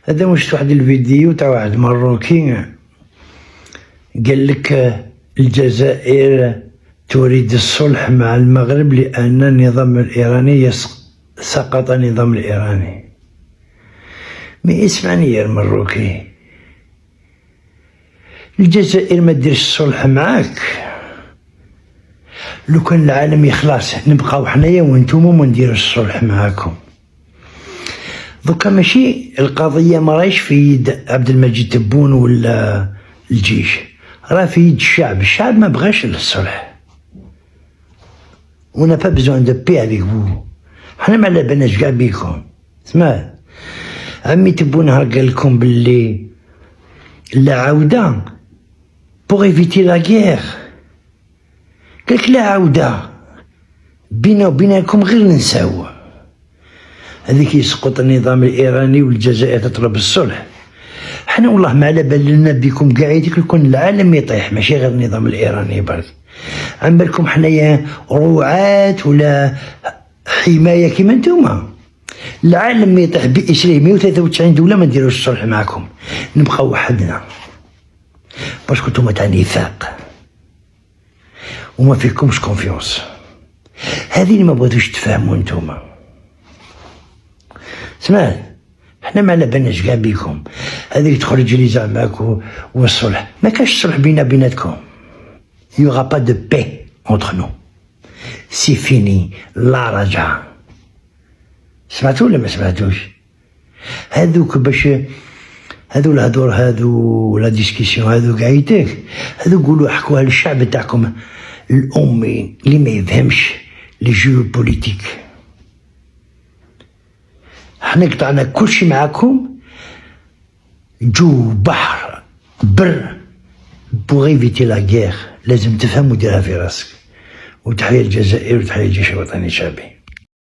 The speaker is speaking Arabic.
هذا واش واحد الفيديو تاع واحد مروكي قال لك الجزائر تريد الصلح مع المغرب لأن النظام الإيراني سقط النظام الإيراني. مي اسمعني يا المروكي، الجزائر ما ديرش الصلح معاك. لو كان العالم يخلص نبقاو حنايا وانتوما وما نديروش الصلح معاكم. دوكا ماشي القضية ما راهيش في يد عبد المجيد تبون ولا الجيش، راه في يد الشعب. الشعب ما بغاش الصلح. ونا با بزوان دو بي افيك فو، حنا ما على بالناش كاع بيكم. سمع عمي تبون نهار قال لكم باللي لا عودة بوغ ايفيتي لا غير، قالك لا عودة بينا وبينكم غير نساو. هذيك يسقط النظام الإيراني والجزائر تطلب الصلح. حنا والله ما على بالنا بكم قاعدين لكون العالم يطيح، ماشي غير النظام الإيراني برك. عم بالكم حنايا رعاة ولا حماية كيما نتوما؟ العالم يطيح بإسره 193 دولة ما نديروش الصلح معكم، نبقاو وحدنا باسكو نتوما تاع نفاق وما فيكمش كونفيونس. هذه اللي ما بغيتوش تفهموا نتوما. سمعت، حنا ما على بالناش كاع بيكم. هذه تخرج لي زعماك والصلح، ما كاش صلح بيناتكم. يوغا با دو بي اونتر نو، سي فيني، لا رجعة. سمعتوا ولا ما سمعتوش؟ هذوك باش هذو الهدور هذو لا ديسكسيون هذو قايتك هذو قولوا حكوها للشعب تاعكم الأمي اللي ما يفهمش لي جو بوليتيك. حنا قطعنا كلشي معاكم، جو بحر بر بوغ ايفيتي لا غير. لازم تفهم وديرها في راسك. وتحية الجزائر وتحية الجيش الوطني الشعبي.